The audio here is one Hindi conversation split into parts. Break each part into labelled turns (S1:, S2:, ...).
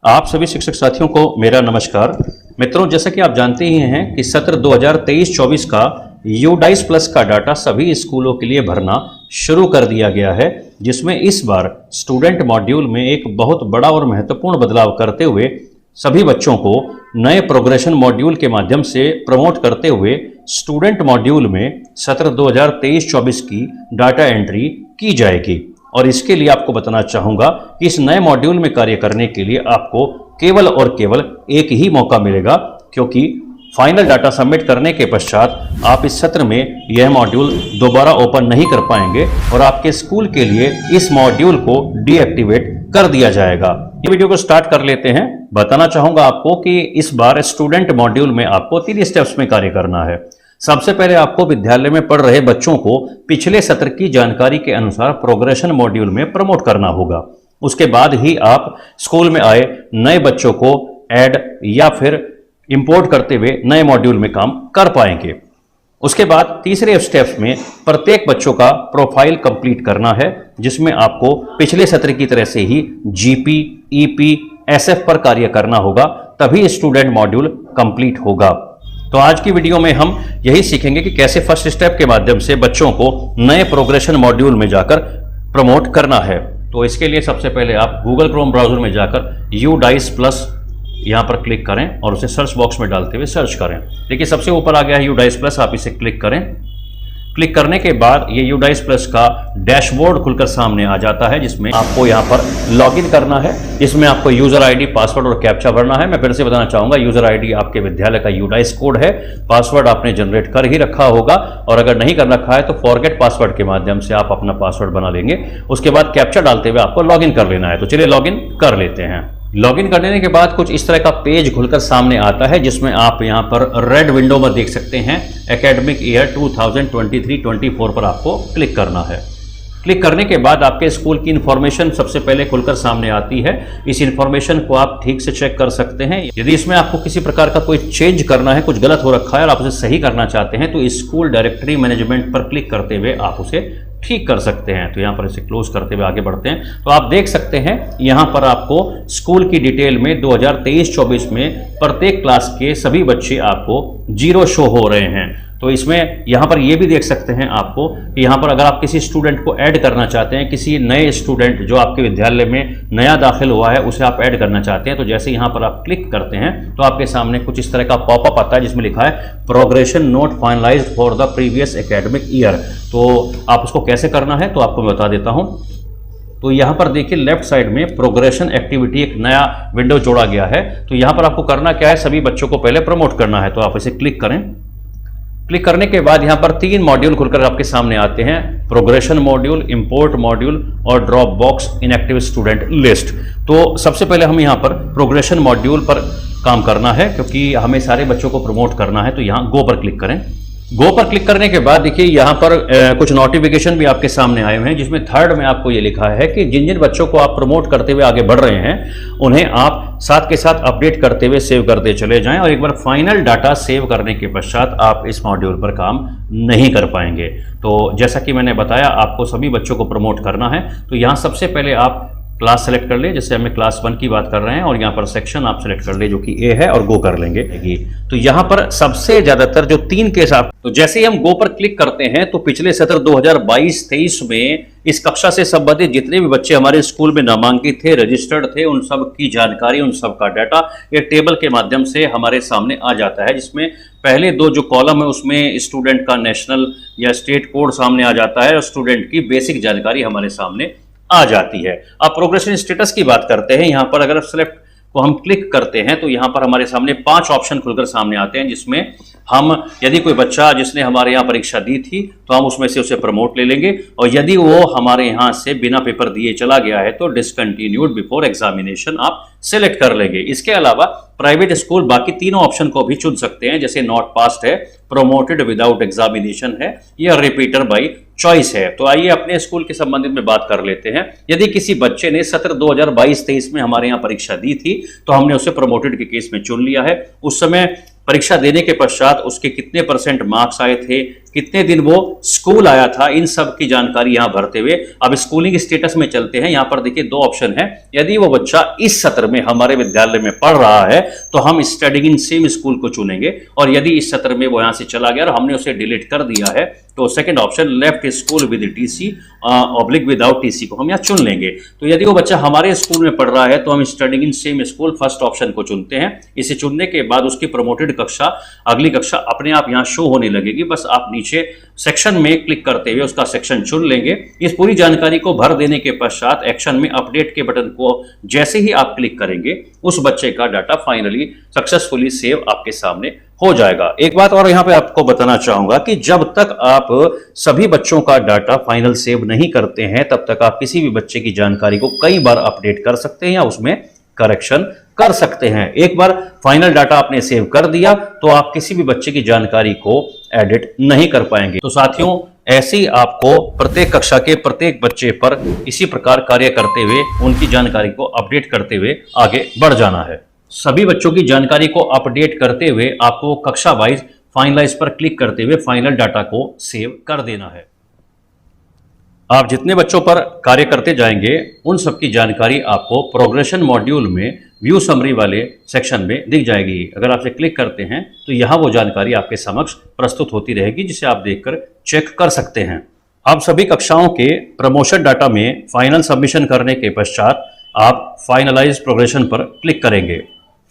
S1: आप सभी शिक्षक साथियों को मेरा नमस्कार। मित्रों, जैसा कि आप जानते ही हैं कि सत्र 2023-24 का यूडाइस प्लस का डाटा सभी स्कूलों के लिए भरना शुरू कर दिया गया है, जिसमें इस बार स्टूडेंट मॉड्यूल में एक बहुत बड़ा और महत्वपूर्ण बदलाव करते हुए सभी बच्चों को नए प्रोग्रेशन मॉड्यूल के माध्यम से प्रमोट करते हुए स्टूडेंट मॉड्यूल में सत्र 2023-24 की डाटा एंट्री की जाएगी। और इसके लिए आपको बताना चाहूँगा कि इस नए मॉड्यूल में कार्य करने के लिए आपको केवल और केवल एक ही मौका मिलेगा, क्योंकि फाइनल डाटा सबमिट करने के पश्चात आप इस सत्र में यह मॉड्यूल दोबारा ओपन नहीं कर पाएंगे और आपके स्कूल के लिए इस मॉड्यूल को डीएक्टिवेट कर दिया जाएगा। ये वीडियो को स्टार्ट कर लेते हैं। बताना चाहूँगा आपको कि इस बार स्टूडेंट मॉड्यूल में आपको 3 स्टेप्स में कार्य करना है। सबसे पहले आपको विद्यालय में पढ़ रहे बच्चों को पिछले सत्र की जानकारी के अनुसार प्रोग्रेशन मॉड्यूल में प्रमोट करना होगा। उसके बाद ही आप स्कूल में आए नए बच्चों को ऐड या फिर इंपोर्ट करते हुए नए मॉड्यूल में काम कर पाएंगे। उसके बाद तीसरे स्टेप में प्रत्येक बच्चों का प्रोफाइल कंप्लीट करना है, जिसमें आपको पिछले सत्र की तरह से ही जीपी, ईपी, एसएफ पर कार्य करना होगा, तभी स्टूडेंट मॉड्यूल कंप्लीट होगा। तो आज की वीडियो में हम यही सीखेंगे कि कैसे फर्स्ट स्टेप के माध्यम से बच्चों को नए प्रोग्रेशन मॉड्यूल में जाकर प्रमोट करना है। तो इसके लिए सबसे पहले आप गूगल क्रोम ब्राउजर में जाकर यूडाइस प्लस यहाँ पर क्लिक करें और उसे सर्च बॉक्स में डालते हुए सर्च करें। देखिए सबसे ऊपर आ गया है यूडाइस प्लस, आप इसे क्लिक करें। क्लिक करने के बाद ये यूडाइस प्लस का डैशबोर्ड खुलकर सामने आ जाता है, जिसमें आपको यहाँ पर लॉगिन करना है। इसमें आपको यूजर आईडी, पासवर्ड और कैप्चा भरना है। मैं फिर से बताना चाहूँगा, यूजर आईडी आपके विद्यालय का यूडाइस कोड है, पासवर्ड आपने जनरेट कर ही रखा होगा, और अगर नहीं कर रखा है तो फॉरगेट पासवर्ड के माध्यम से आप अपना पासवर्ड बना लेंगे। उसके बाद कैप्चा डालते हुए आपको लॉगिन कर लेना है। तो चलिए लॉगिन कर लेते हैं। लॉगिन कर लेने के बाद कुछ इस तरह का पेज खुलकर सामने आता है, जिसमें आप यहां पर रेड विंडो में देख सकते हैं एकेडमिक ईयर 2023-24 पर आपको क्लिक करना है। क्लिक करने के बाद आपके स्कूल की इन्फॉर्मेशन सबसे पहले खुलकर सामने आती है। इस इन्फॉर्मेशन को आप ठीक से चेक कर सकते हैं। यदि इसमें आपको किसी प्रकार का कोई चेंज करना है, कुछ गलत हो रखा है और आप उसे सही करना चाहते हैं, तो स्कूल डायरेक्टरी मैनेजमेंट पर क्लिक करते हुए आप उसे ठीक कर सकते हैं। तो यहाँ पर इसे क्लोज करते हुए आगे बढ़ते हैं। तो आप देख सकते हैं यहाँ पर आपको स्कूल की डिटेल में 2023-24 में प्रत्येक क्लास के सभी बच्चे आपको 0 शो हो रहे हैं। तो इसमें यहाँ पर ये भी देख सकते हैं आपको कि यहाँ पर अगर आप किसी स्टूडेंट को ऐड करना चाहते हैं, किसी नए स्टूडेंट जो आपके विद्यालय में नया दाखिल हुआ है उसे आप ऐड करना चाहते हैं, तो जैसे यहाँ पर आप क्लिक करते हैं तो आपके सामने कुछ इस तरह का पॉपअप आता है, जिसमें लिखा है progression note finalised for the previous academic year. तो आप उसको कैसे करना है तो आपको मैं बता देता हूँ। तो यहाँ पर देखिए लेफ्ट साइड में प्रोग्रेशन एक्टिविटी एक नया विंडो जोड़ा गया है। तो यहाँ पर आपको करना क्या है, सभी बच्चों को पहले प्रमोट करना है। तो आप इसे क्लिक करें। क्लिक करने के बाद यहाँ पर 3 मॉड्यूल खुलकर आपके सामने आते हैं, प्रोग्रेशन मॉड्यूल, इंपोर्ट मॉड्यूल और drop box inactive student list. तो सबसे पहले हम यहाँ पर प्रोग्रेशन मॉड्यूल पर काम करना है, क्योंकि हमें सारे बच्चों को प्रमोट करना है। तो यहाँ गो पर क्लिक करें। गो पर क्लिक करने के बाद देखिए यहाँ पर कुछ नोटिफिकेशन भी आपके सामने आए हुए हैं, जिसमें थर्ड में आपको ये लिखा है कि जिन जिन बच्चों को आप प्रमोट करते हुए आगे बढ़ रहे हैं उन्हें आप साथ के साथ अपडेट करते हुए सेव करते चले जाएं, और एक बार फाइनल डाटा सेव करने के पश्चात आप इस मॉड्यूल पर काम नहीं कर पाएंगे। तो जैसा कि मैंने बताया, आपको सभी बच्चों को प्रमोट करना है। तो यहाँ सबसे पहले आप क्लास सेलेक्ट कर ले, जैसे हमें क्लास 1 की बात कर रहे हैं, और यहाँ पर सेक्शन आप सेलेक्ट कर ले जो कि ए है, और गो कर लेंगे। तो यहाँ पर सबसे ज्यादातर जो 3 केस आप, तो जैसे ही हम गो पर क्लिक करते हैं तो पिछले सत्र 2022-23 में इस कक्षा से संबंधित जितने भी बच्चे हमारे स्कूल में नामांकित थे, रजिस्टर्ड थे, उन सब की जानकारी, उन सब का डाटा एक टेबल के माध्यम से हमारे सामने आ जाता है, जिसमें पहले 2 जो कॉलम है उसमें स्टूडेंट का नेशनल या स्टेट कोड सामने आ जाता है और स्टूडेंट की बेसिक जानकारी हमारे सामने आ जाती है। अब प्रोग्रेशन स्टेटस की बात करते हैं। यहाँ पर अगर सेलेक्ट को हम क्लिक करते हैं तो यहाँ पर हमारे सामने 5 ऑप्शन खुलकर सामने आते हैं, जिसमें हम यदि कोई बच्चा जिसने हमारे यहाँ परीक्षा दी थी तो हम उसमें से उसे प्रमोट ले लेंगे, और यदि वो हमारे यहाँ से बिना पेपर दिए चला गया है तो डिसकंटिन्यूड बिफोर एग्जामिनेशन आप सिलेक्ट कर लेंगे। इसके अलावा प्राइवेट स्कूल बाकी तीनों ऑप्शन को भी चुन सकते हैं, जैसे नॉट पास्ड है, प्रोमोटेड विदाउट एग्जामिनेशन है, या रिपीटर बाई चॉइस है। तो आइए अपने स्कूल के संबंधित में बात कर लेते हैं। यदि किसी बच्चे ने सत्र 2022-23 में हमारे यहाँ परीक्षा दी थी तो हमने उसे प्रमोटेड के केस में चुन लिया है। उस समय परीक्षा देने के पश्चात उसके कितने % मार्क्स आए थे, कितने दिन वो स्कूल आया था, इन सब की जानकारी यहां भरते हुए अब स्कूलिंग स्टेटस में चलते हैं। यहां पर देखिए दो ऑप्शन है। यदि वो बच्चा इस सत्र में हमारे विद्यालय में पढ़ रहा है तो हम स्टडिंग इन सेम स्कूल को चुनेंगे, और यदि इस सत्र में वो यहां से चला गया और हमने उसे डिलीट कर दिया है तो second option left school with TC oblique without TC को हम यहां चुन लेंगे। तो यदि वो बच्चा हमारे स्कूल में पढ़ रहा है तो हम studying in same school first option को चुनते हैं। इसे चुनने के बाद उसकी प्रमोटेड कक्षा, अगली कक्षा अपने आप यहां शो होने लगेगी। बस आप नीचे सेक्शन में क्लिक करते हुए उसका सेक्शन चुन लेंगे। इस पूरी जानकारी को भर देने के पश्चात एक्शन में अपडेट के बटन को जैसे ही आप क्लिक करेंगे उस बच्चे का डाटा फाइनली सक्सेसफुली सेव आपके सामने हो जाएगा। एक बात और यहां पे आपको बताना चाहूंगा कि जब तक आप सभी बच्चों का डाटा फाइनल सेव नहीं करते हैं तब तक आप किसी भी बच्चे की जानकारी को कई बार अपडेट कर सकते हैं या उसमें करेक्शन कर सकते हैं। एक बार फाइनल डाटा आपने सेव कर दिया तो आप किसी भी बच्चे की जानकारी को एडिट नहीं कर पाएंगे। तो साथियों, ऐसे ही आपको प्रत्येक कक्षा के प्रत्येक बच्चे पर इसी प्रकार कार्य करते हुए उनकी जानकारी को अपडेट करते हुए आगे बढ़ जाना है। सभी बच्चों की जानकारी को अपडेट करते हुए आपको कक्षा वाइज फाइनलाइज पर क्लिक करते हुए फाइनल डाटा को सेव कर देना है। आप जितने बच्चों पर कार्य करते जाएंगे उन सब की जानकारी आपको प्रोग्रेशन मॉड्यूल में व्यू समरी वाले सेक्शन में दिख जाएगी। अगर आपसे क्लिक करते हैं तो यहाँ वो जानकारी आपके समक्ष प्रस्तुत होती रहेगी जिसे आप देखकर चेक कर सकते हैं। आप सभी कक्षाओं के प्रमोशन डाटा में फाइनल सबमिशन करने के पश्चात आप फाइनलाइज प्रोग्रेशन पर क्लिक करेंगे।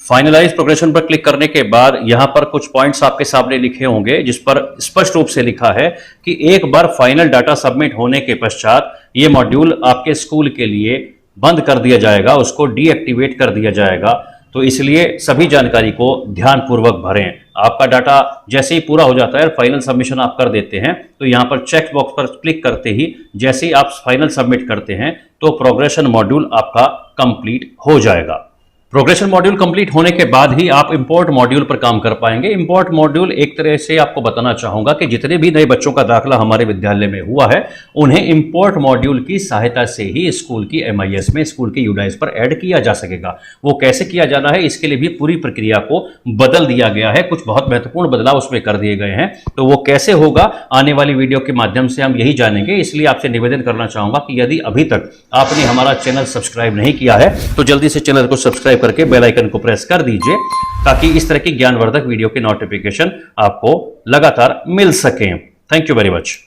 S1: फाइनलाइज प्रोग्रेशन पर क्लिक करने के बाद यहां पर कुछ पॉइंट्स आपके सामने लिखे होंगे जिस पर स्पष्ट रूप से लिखा है कि एक बार फाइनल डाटा सबमिट होने के पश्चात ये मॉड्यूल आपके स्कूल के लिए बंद कर दिया जाएगा, उसको डीएक्टिवेट कर दिया जाएगा। तो इसलिए सभी जानकारी को ध्यानपूर्वक भरें। आपका डाटा जैसे ही पूरा हो जाता है, फाइनल सबमिशन आप कर देते हैं तो यहां पर चेक बॉक्स पर क्लिक करते ही जैसे ही आप फाइनल सबमिट करते हैं तो प्रोग्रेशन मॉड्यूल आपका कंप्लीट हो जाएगा। प्रोग्रेशन मॉड्यूल कंप्लीट होने के बाद ही आप इंपोर्ट मॉड्यूल पर काम कर पाएंगे। इंपोर्ट मॉड्यूल एक तरह से आपको बताना चाहूंगा कि जितने भी नए बच्चों का दाखिला हमारे विद्यालय में हुआ है उन्हें इंपोर्ट मॉड्यूल की सहायता से ही स्कूल की एमआईएस में, स्कूल के यूडाइस पर ऐड किया जा सकेगा। वो कैसे किया जाना है इसके लिए भी पूरी प्रक्रिया को बदल दिया गया है। कुछ बहुत महत्वपूर्ण बदलाव उसमें कर दिए गए हैं। तो वो कैसे होगा आने वाली वीडियो के माध्यम से हम यही जानेंगे। इसलिए आपसे निवेदन करना चाहूंगा कि यदि अभी तक आपने हमारा चैनल सब्सक्राइब नहीं किया है तो जल्दी से चैनल को सब्सक्राइब करके बेल आइकन को प्रेस कर दीजिए ताकि इस तरह की ज्ञानवर्धक वीडियो के नोटिफिकेशन आपको लगातार मिल सकें। Thank you very much.